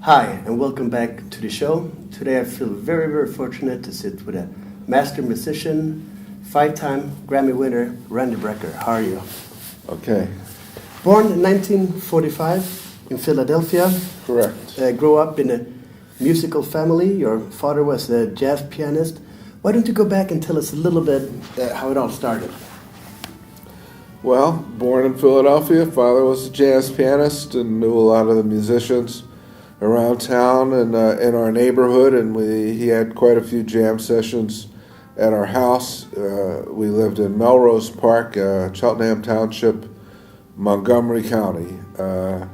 Hi, and welcome back to the show. Today I feel very, very fortunate to sit with a master musician, five-time Grammy winner, Randy Brecker. How are you? Okay. Born in 1945 in Philadelphia. Correct. Grew up in a musical family. Your father was a jazz pianist. Why don't you go back and tell us a little bit how it all started? Well, born in Philadelphia, father was a jazz pianist and knew a lot of the musicians around town and in our neighborhood, and he had quite a few jam sessions at our house. We lived in Melrose Park, Cheltenham Township, Montgomery County, and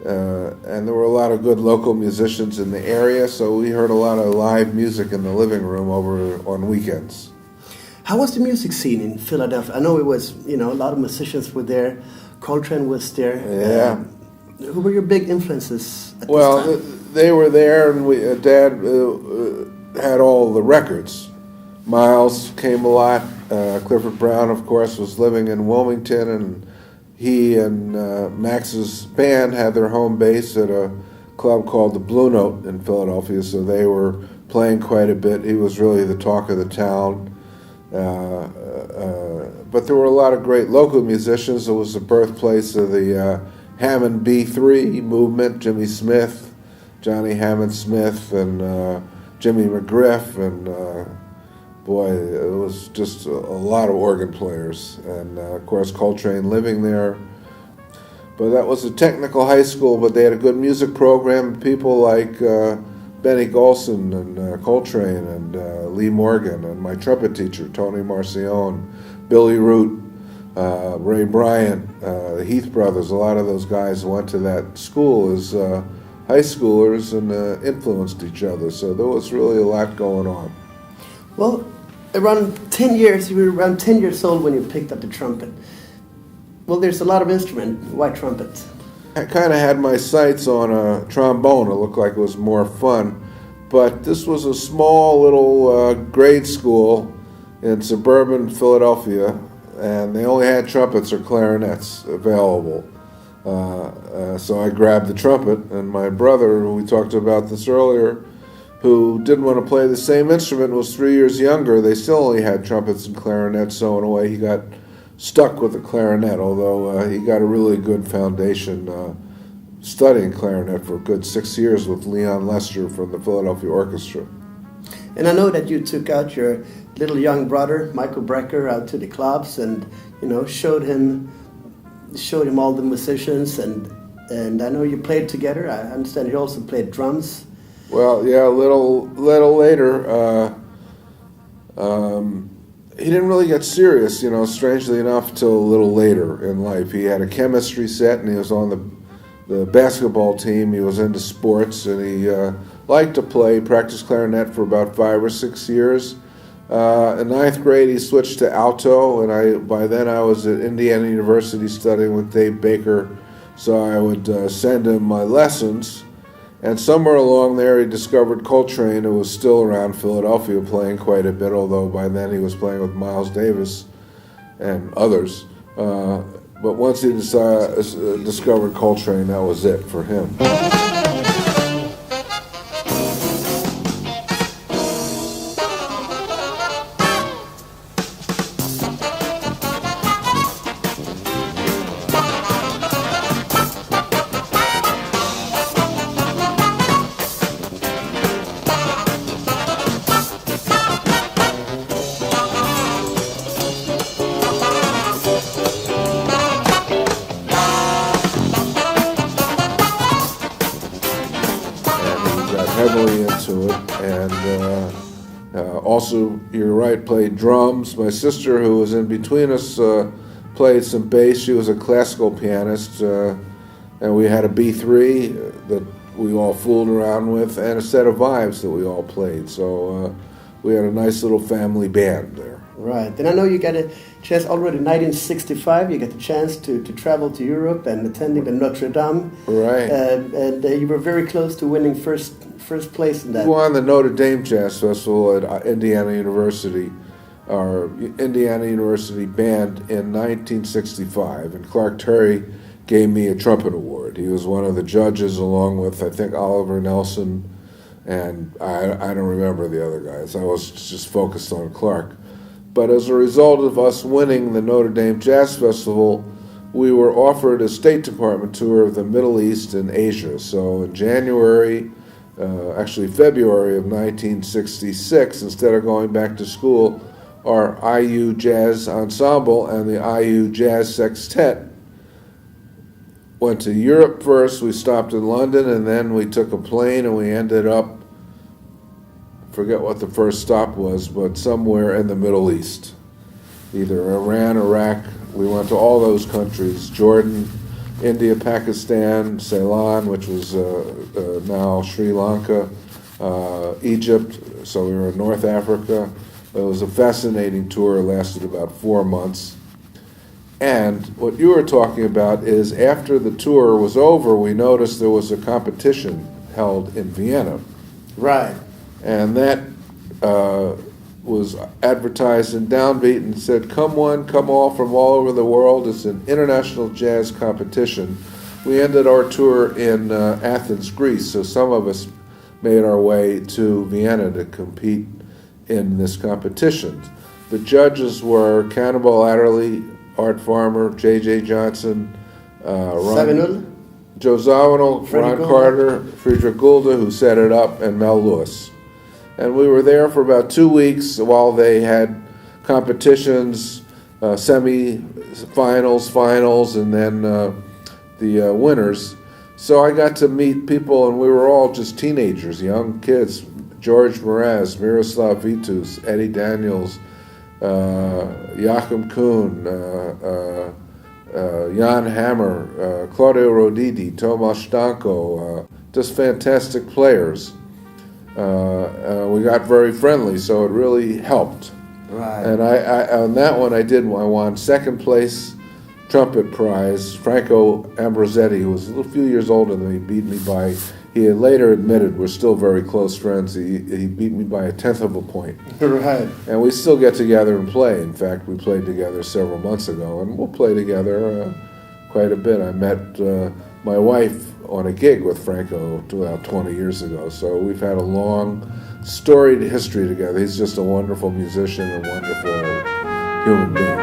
there were a lot of good local musicians in the area, so we heard a lot of live music in the living room over on weekends. How was the music scene in Philadelphia? I know it was, a lot of musicians were there. Coltrane was there. Yeah. Who were your big influences at this time? Well, they were there, and Dad had all the records. Miles came a lot. Clifford Brown, of course, was living in Wilmington, and he and Max's band had their home base at a club called the Blue Note in Philadelphia, so they were playing quite a bit. He was really the talk of the town. But there were a lot of great local musicians. It was the birthplace of the Hammond B3 movement, Jimmy Smith, Johnny Hammond Smith, and Jimmy McGriff, and boy, it was just a lot of organ players, and of course Coltrane living there. But that was a technical high school, but they had a good music program. People like Benny Golson and Coltrane and Lee Morgan, and my trumpet teacher, Tony Marcione, Billy Root, Ray Bryant, the Heath brothers. A lot of those guys went to that school as high schoolers and influenced each other. So there was really a lot going on. Well, you were around 10 years old when you picked up the trumpet. Well, there's a lot of instrument. Why trumpet? I kind of had my sights on a trombone. It looked like it was more fun. But this was a small little grade school in suburban Philadelphia, and they only had trumpets or clarinets available. So I grabbed the trumpet, and my brother, who we talked about this earlier, who didn't want to play the same instrument, was 3 years younger. They still only had trumpets and clarinets, so in a way he got stuck with the clarinet, although he got a really good foundation studying clarinet for a good 6 years with Leon Lester from the Philadelphia Orchestra. And I know that you took out your little young brother, Michael Brecker, out to the clubs and, showed him all the musicians, and I know you played together. I understand you also played drums. Well, yeah, a little later. He didn't really get serious, strangely enough, till a little later in life. He had a chemistry set, and he was on the basketball team. He was into sports, and he liked to play. He practiced clarinet for about 5 or 6 years. In ninth grade, he switched to alto, and by then I was at Indiana University studying with Dave Baker, so I would send him my lessons. And somewhere along there, he discovered Coltrane, who was still around Philadelphia playing quite a bit, although by then he was playing with Miles Davis and others. But once he discovered Coltrane, that was it for him. Heavily into it, and also, you're right, played drums. My sister, who was in between us, played some bass. She was a classical pianist, and we had a B3 that we all fooled around with, and a set of vibes that we all played. So we had a nice little family band there. Right. And I know you got a chance already in 1965. You got the chance to travel to Europe and attending the Notre Dame. Right. And you were very close to winning first place in that. We won the Notre Dame Jazz Festival at Indiana University, our Indiana University band, in 1965. And Clark Terry gave me a trumpet award. He was one of the judges, along with, I think, Oliver Nelson, and I don't remember the other guys. I was just focused on Clark. But as a result of us winning the Notre Dame Jazz Festival, we were offered a State Department tour of the Middle East and Asia. So in February of 1966, instead of going back to school, our IU Jazz Ensemble and the IU Jazz Sextet went to Europe first. We stopped in London, and then we took a plane and we ended up, forget what the first stop was, but somewhere in the Middle East. Either Iran, Iraq. We went to all those countries: Jordan, India, Pakistan, Ceylon, which was now Sri Lanka, Egypt. So we were in North Africa. It was a fascinating tour. It lasted about 4 months. And what you were talking about is, after the tour was over, we noticed there was a competition held in Vienna. Right. And that was advertised in Downbeat and said, come one, come all from all over the world. It's an international jazz competition. We ended our tour in Athens, Greece, so some of us made our way to Vienna to compete in this competition. The judges were Cannonball Adderley, Art Farmer, J.J. Johnson, Joe Zawinul, Ron Carter, Friedrich Gulda, who set it up, and Mel Lewis. And we were there for about 2 weeks while they had competitions, semi-finals, finals, and then the winners. So I got to meet people, and we were all just teenagers, young kids. George Mraz, Miroslav Vitus, Eddie Daniels, Joachim Kuhn, Jan Hammer, Claudio Roditi, Tomas Stanko, just fantastic players. We got very friendly, so it really helped. Right. And I on that one I won second place trumpet prize. Franco Ambrosetti, who was a few years older than me, beat me by, he had later admitted we're still very close friends. He beat me by 1/10 of a point. Right. And we still get together and play. In fact, we played together several months ago, and we'll play together quite a bit. I met my wife on a gig with Franco about 20 years ago, so we've had a long, storied history together. He's just a wonderful musician, a wonderful human being.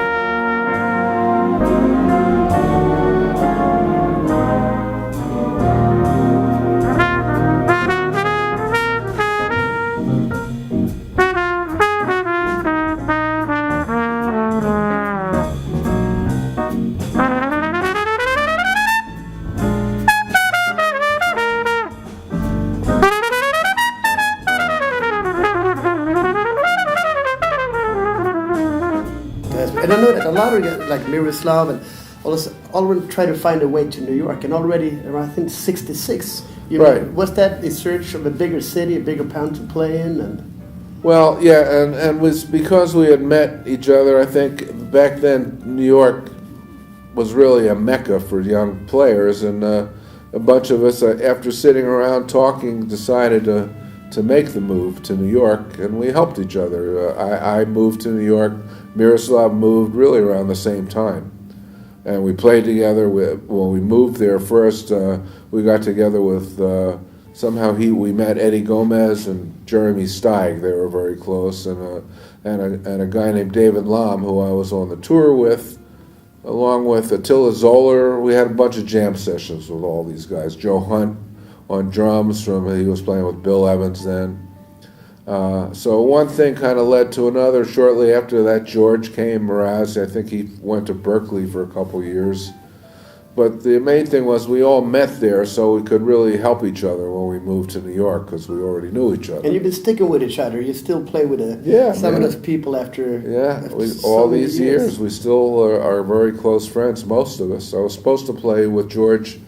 And I know that a lot of guys, like Miroslav and already try to find a way to New York. And already around, I think, 66, Right. Was that in search of a bigger city, a bigger pound to play in? And Well, yeah, and was because we had met each other. I think back then New York was really a mecca for young players, and a bunch of us, after sitting around talking, decided to make the move to New York, and we helped each other. I moved to New York. Miroslav moved really around the same time, and we played together. When we moved there first, we got together with somehow we met Eddie Gomez and Jeremy Steig. They were very close, and a guy named David Lam, who I was on the tour with, along with Attila Zoller. We had a bunch of jam sessions with all these guys. Joe Hunt on drums, he was playing with Bill Evans then. So one thing kind of led to another. Shortly after that, George came, Mraz. I think he went to Berkeley for a couple of years. But the main thing was we all met there, so we could really help each other when we moved to New York, because we already knew each other. And you've been sticking with each other. You still play with some of those people after all these years. We still are very close friends, most of us. I was supposed to play with George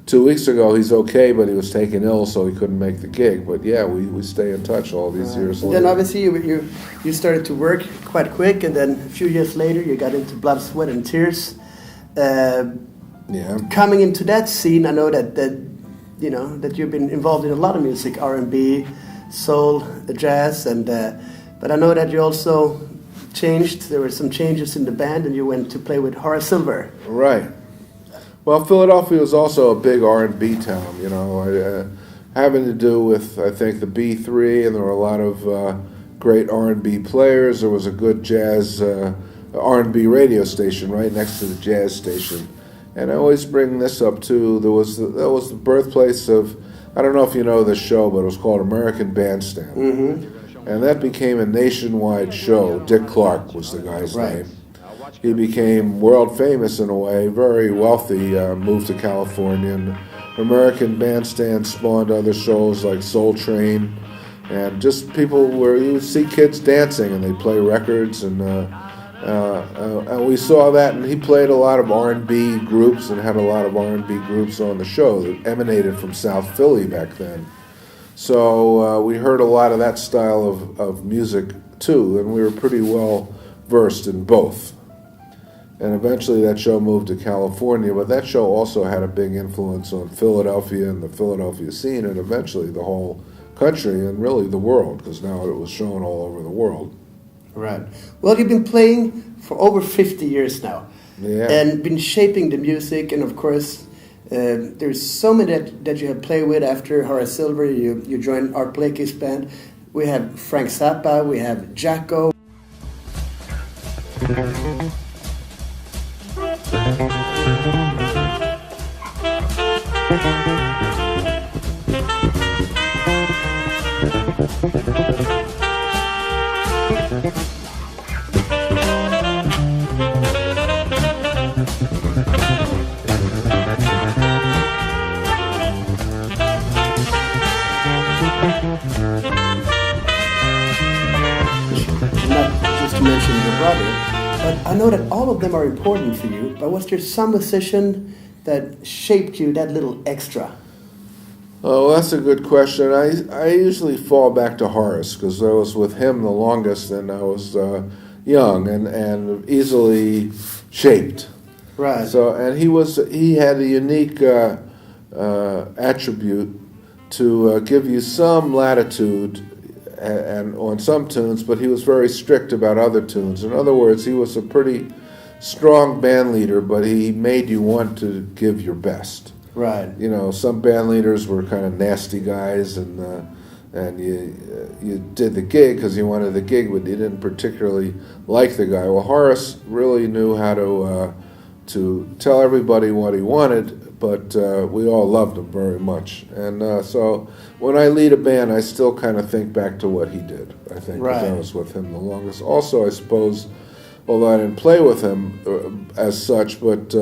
2 weeks ago. He's okay, but he was taken ill, so he couldn't make the gig. But yeah, we stay in touch all these years later. Then obviously you started to work quite quick, and then a few years later you got into Blood, Sweat and Tears. Coming into that scene, I know that you've been involved in a lot of music, R&B, soul, jazz, and but I know that you also changed. There were some changes in the band, and you went to play with Horace Silver. Right. Well, Philadelphia was also a big R&B town, you know, having to do with, I think, the B3, and there were a lot of great R&B players. There was a good jazz R&B radio station right next to the jazz station. And I always bring this up, too. That was the birthplace of, I don't know if you know this show, but it was called American Bandstand. Mm-hmm. And that became a nationwide show. Dick Clark was the guy's name. He became world famous in a way, very wealthy, moved to California. And American Bandstand spawned other shows like Soul Train, and just people where you would see kids dancing and they play records, and we saw that. And he played a lot of R&B groups and had a lot of R&B groups on the show that emanated from South Philly back then. So we heard a lot of that style of music too, and we were pretty well versed in both. And eventually that show moved to California, but that show also had a big influence on Philadelphia and the Philadelphia scene, and eventually the whole country and really the world, because now it was shown all over the world. Right. Well, you've been playing for over 50 years now, Yeah. and been shaping the music, and of course, there's so many that you have played with. After Horace Silver, you joined Art Blakey's band. We have Frank Zappa, we have Jacko. Not just to mention your brother, but I know that all of them are important for you, but was there some musician that shaped you that little extra? Oh, that's a good question. I usually fall back to Horace, because I was with him the longest, and I was young and easily shaped. Right. So, and he had a unique attribute to give you some latitude and on some tunes, but he was very strict about other tunes. In other words, he was a pretty strong band leader, but he made you want to give your best. Right. You know, some band leaders were kind of nasty guys, and you did the gig because you wanted the gig, but you didn't particularly like the guy. Well, Horace really knew how to tell everybody what he wanted, but we all loved him very much. And so when I lead a band, I still kind of think back to what he did, I think, because I was with him the longest. Also, I suppose, although I didn't play with him as such, but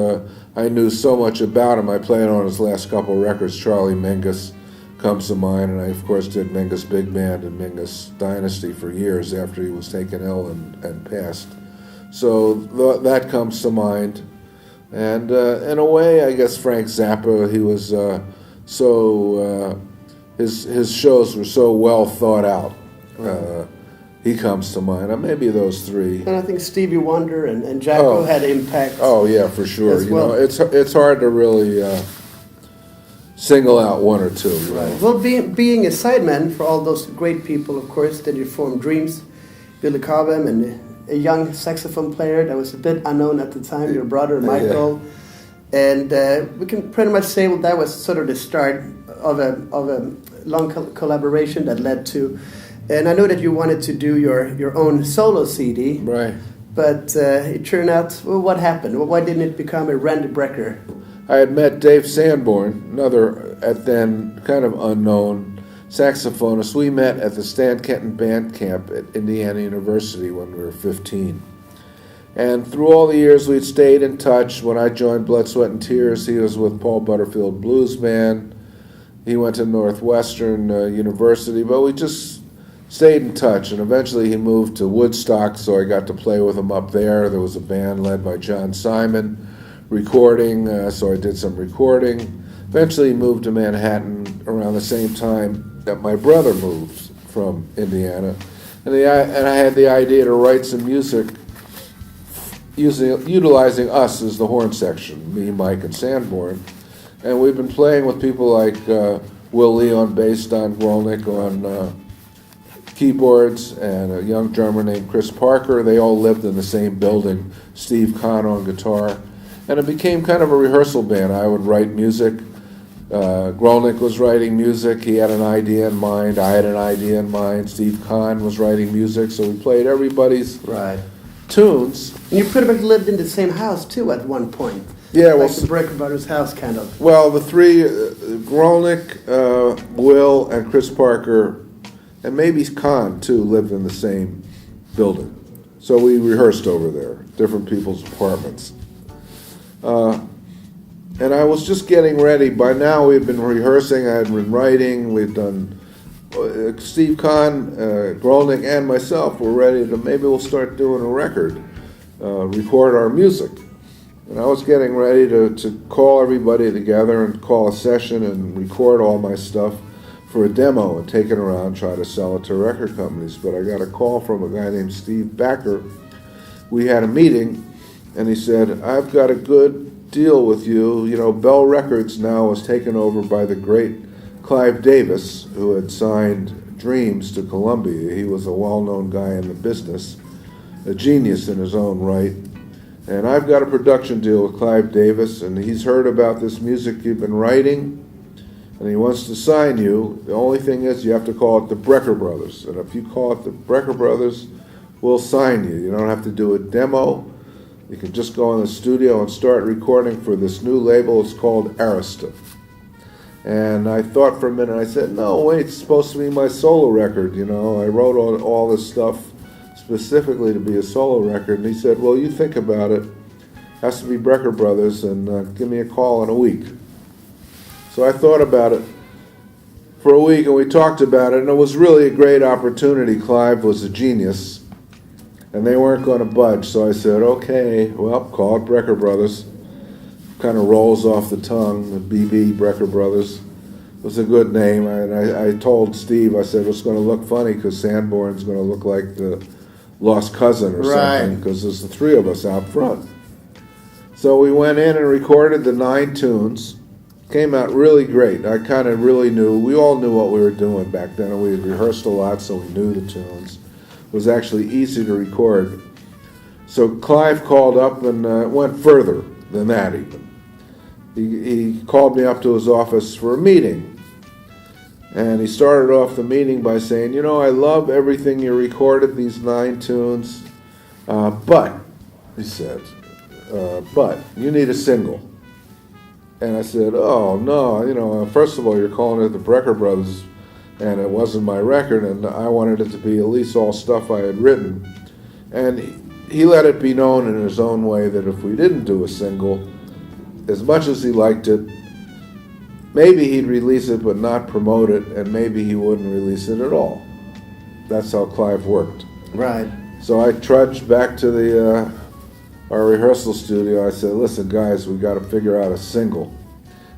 I knew so much about him. I played on his last couple records. Charlie Mingus comes to mind, and I, of course, did Mingus Big Band and Mingus Dynasty for years after he was taken ill and passed. So that comes to mind. And in a way, I guess Frank Zappa, he was his shows were so well thought out. He comes to mind. Maybe those three. And I think Stevie Wonder and Jacko had impact. Oh yeah, for sure. As well. You know, it's hard to really single out one or two. You know? Well, being a sideman for all those great people, of course, that you formed Dreams, Billy Cobham, and a young saxophone player that was a bit unknown at the time, your brother Michael. Yeah. And we can pretty much say that was sort of the start of a long collaboration that led to. And I know that you wanted to do your own solo CD, right? But it turned out, well, what happened? Why didn't it become a Randy Brecker? I had met Dave Sanborn, another at then kind of unknown saxophonist. We met at the Stan Kenton Band Camp at Indiana University when we were 15. And through all the years, we'd stayed in touch. When I joined Blood, Sweat, and Tears, he was with Paul Butterfield Blues Band. He went to Northwestern University, but we just stayed in touch. And eventually he moved to Woodstock, so I got to play with him up there. There was a band led by John Simon recording, so I did some recording. Eventually he moved to Manhattan around the same time that my brother moved from Indiana. And I had the idea to write some music utilizing us as the horn section, me, Mike, and Sanborn. And we've been playing with people like Will Lee on bass, Don Grolnick on keyboards, and a young drummer named Chris Parker. They all lived in the same building. Steve Kahn on guitar. And it became kind of a rehearsal band. I would write music. Grolnick was writing music. He had an idea in mind. I had an idea in mind. Steve Kahn was writing music. So we played everybody's tunes. And you pretty much lived in the same house, too, at one point. Yeah, like the Brecker Brothers' house, kind of. Well, the three, Grolnick, Will, and Chris Parker, and maybe Kahn, too, lived in the same building. So we rehearsed over there, different people's apartments. And I was just getting ready. By now, we had been rehearsing. I had been writing. We'd done. Steve Kahn, Grolnick, and myself were ready to maybe we'll start doing a record, record our music. And I was getting ready to call everybody together and call a session and record all my stuff for a demo and take it around, try to sell it to record companies. But I got a call from a guy named Steve Brecker. We had a meeting, and he said, I've got a good deal with you. You know, Bell Records now is taken over by the great Clive Davis, who had signed Dreams to Columbia. He was a well-known guy in the business, a genius in his own right. And I've got a production deal with Clive Davis, and he's heard about this music you've been writing, and he wants to sign you. The only thing is you have to call it the Brecker Brothers. And if you call it the Brecker Brothers, we'll sign you. You don't have to do a demo. You can just go in the studio and start recording for this new label. It's called Arista. And I thought for a minute, I said, no, wait, it's supposed to be my solo record. You know, I wrote all this stuff specifically to be a solo record. And he said, well, you think about it. Has to be Brecker Brothers, and give me a call in a week. So I thought about it for a week, and we talked about it, and it was really a great opportunity. Clive was a genius, and they weren't going to budge. So I said, okay, well, call it Brecker Brothers. Kind of rolls off the tongue, the BB Brecker Brothers. It was a good name, and I told Steve, I said, it's going to look funny because Sanborn's going to look like the lost cousin or something, because there's the three of us out front. So we went in and recorded the 9 tunes. Came out really great. I kind of really knew, we all knew what we were doing back then, and we had rehearsed a lot, so we knew the tunes. It was actually easy to record. So Clive called up and went further than that even. He called me up to his office for a meeting. And he started off the meeting by saying, you know, I love everything you recorded, these 9 tunes, but, he said, but you need a single. And I said, oh, no, you know, first of all, you're calling it the Brecker Brothers, and it wasn't my record, and I wanted it to be at least all stuff I had written. And he let it be known in his own way that if we didn't do a single, as much as he liked it, maybe he'd release it but not promote it, and maybe he wouldn't release it at all. That's how Clive worked. Right. So I trudged back to our rehearsal studio. I said, listen, guys, we got to figure out a single.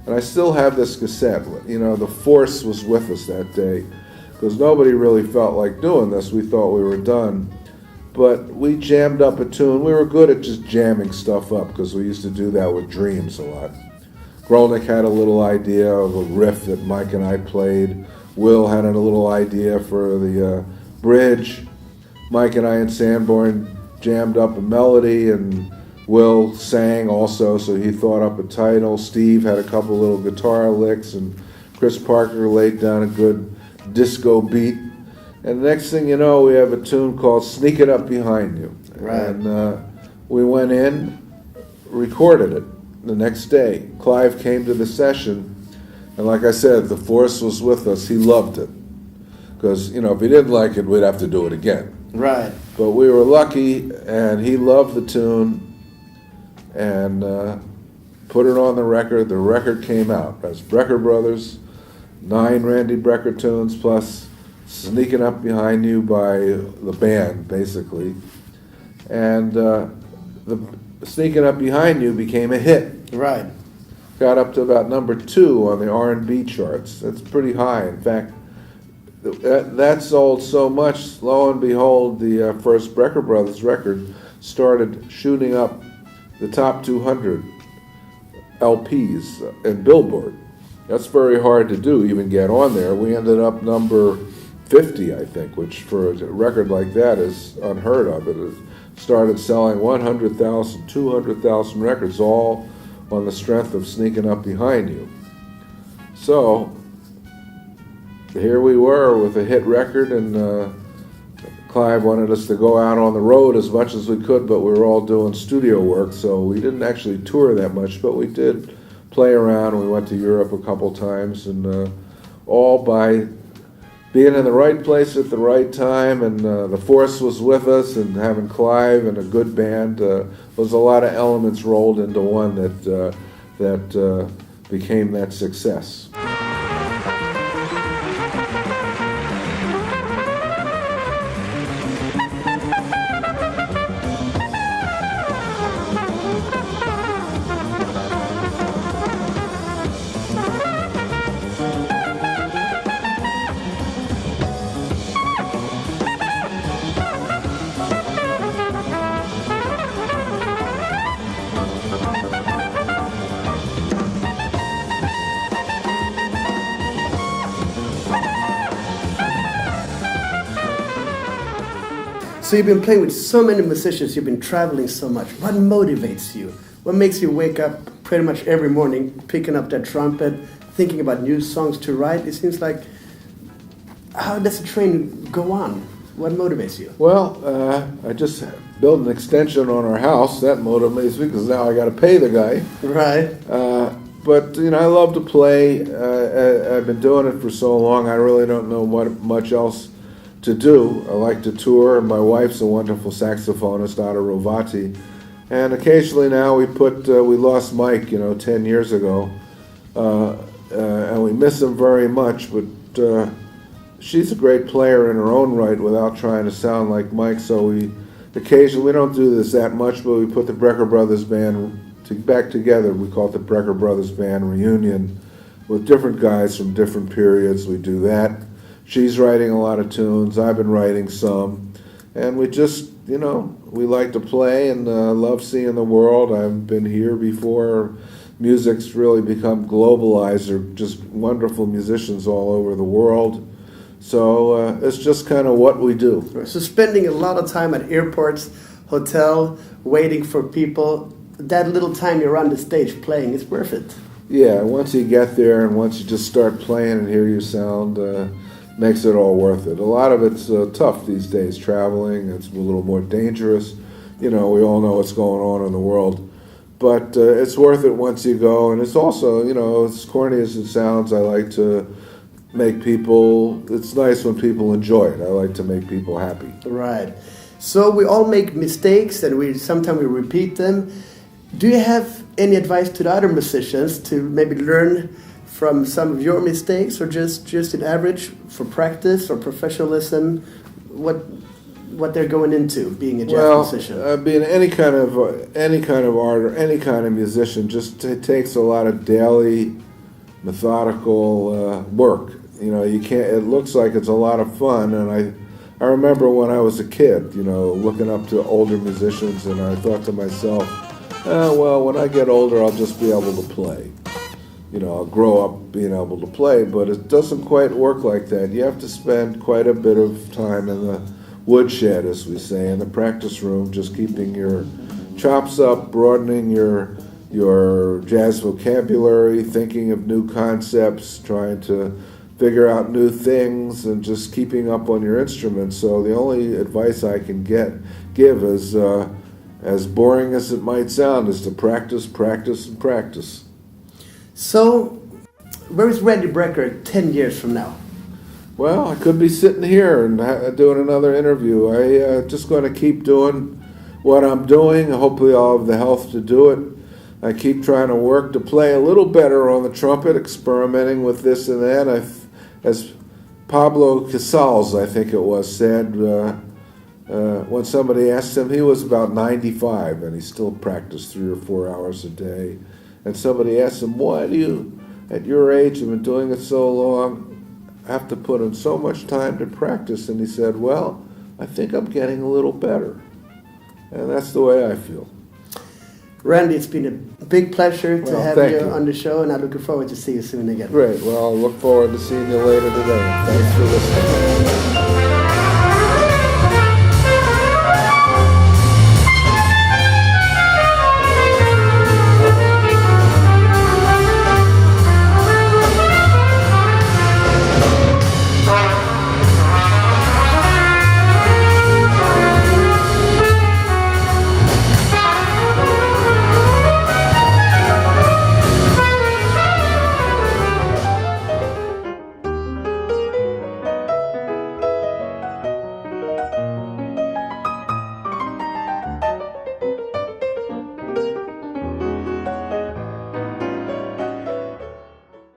And I still have this cassette. You know, the force was with us that day because nobody really felt like doing this. We thought we were done. But we jammed up a tune. We were good at just jamming stuff up because we used to do that with Dreams a lot. Grolnick had a little idea of a riff that Mike and I played. Will had a little idea for the bridge. Mike and I and Sanborn jammed up a melody, and Will sang also, so he thought up a title. Steve had a couple little guitar licks, and Chris Parker laid down a good disco beat. And the next thing you know, we have a tune called Sneak It Up Behind You. Right. And we went in, recorded it the next day. Clive came to the session, and like I said, the force was with us. He loved it. Because, you know, if he didn't like it, we'd have to do it again. Right. But we were lucky, and he loved the tune, and put it on the record. The record came out. That's Brecker Brothers, 9 Randy Brecker tunes, plus Sneaking Up Behind You by the band, basically. And the Sneaking Up Behind You became a hit. Right. Got up to about number 2 on the R&B charts. That's pretty high. In fact, that sold so much, lo and behold, the first Brecker Brothers record started shooting up the top 200 LPs in Billboard. That's very hard to do, even get on there. We ended up number 50, I think, which for a record like that is unheard of. It is started selling 100,000, 200,000 records, all on the strength of Sneaking Up Behind You. So here we were with a hit record, and Clive wanted us to go out on the road as much as we could, but we were all doing studio work, so we didn't actually tour that much, but we did play around. We went to Europe a couple times, and all by being in the right place at the right time, and the force was with us, and having Clive and a good band was a lot of elements rolled into one that became that success. So you've been playing with so many musicians, you've been traveling so much. What motivates you? What makes you wake up pretty much every morning, picking up that trumpet, thinking about new songs to write? It seems like, how does the train go on? What motivates you? Well, I just built an extension on our house. That motivates me because now I got to pay the guy. Right. But I love to play. I've been doing it for so long. I really don't know much else to do. I like to tour, and my wife's a wonderful saxophonist out of Rovati. And occasionally now we lost Mike, 10 years ago, and we miss him very much, but she's a great player in her own right without trying to sound like Mike, so we don't do this that much, but we put the Brecker Brothers Band back together. We call it the Brecker Brothers Band Reunion, with different guys from different periods. We do that. She's writing a lot of tunes. I've been writing some. And we just, we like to play and love seeing the world. I've been here before. Music's really become globalized. There are just wonderful musicians all over the world. So it's just kind of what we do. So spending a lot of time at airports, hotel, waiting for people, that little time you're on the stage playing, it's worth it. Yeah, once you get there and once you just start playing and hear your sound, makes it all worth it. A lot of it's tough these days, traveling. It's a little more dangerous. We all know what's going on in the world. But it's worth it once you go. And it's also, as corny as it sounds, I like to make people, it's nice when people enjoy it. I like to make people happy. Right. So we all make mistakes, and sometimes we repeat them. Do you have any advice to the other musicians to maybe learn from some of your mistakes, or just in average for practice or professionalism, what they're going into being a jazz musician? Being any kind of art or any kind of musician just takes a lot of daily methodical work. You can't. It looks like it's a lot of fun, and I remember when I was a kid, looking up to older musicians, and I thought to myself, when I get older, I'll just be able to play. I'll grow up being able to play, but it doesn't quite work like that. You have to spend quite a bit of time in the woodshed, as we say, in the practice room, just keeping your chops up, broadening your jazz vocabulary, thinking of new concepts, trying to figure out new things, and just keeping up on your instruments. So the only advice I can give is, as boring as it might sound, is to practice, practice, and practice. So, where is Randy Brecker 10 years from now? Well, I could be sitting here and doing another interview. I'm just going to keep doing what I'm doing. Hopefully I'll have the health to do it. I keep trying to work to play a little better on the trumpet, experimenting with this and that. As Pablo Casals, I think it was, said, when somebody asked him, he was about 95 and he still practiced 3 or 4 hours a day. And somebody asked him, why do you, at your age, you've been doing it so long, have to put in so much time to practice? And he said, well, I think I'm getting a little better. And that's the way I feel. Randy, it's been a big pleasure to have you you on the show, and I'm looking forward to see you soon again. Great. Well, I look forward to seeing you later today. Thanks for listening.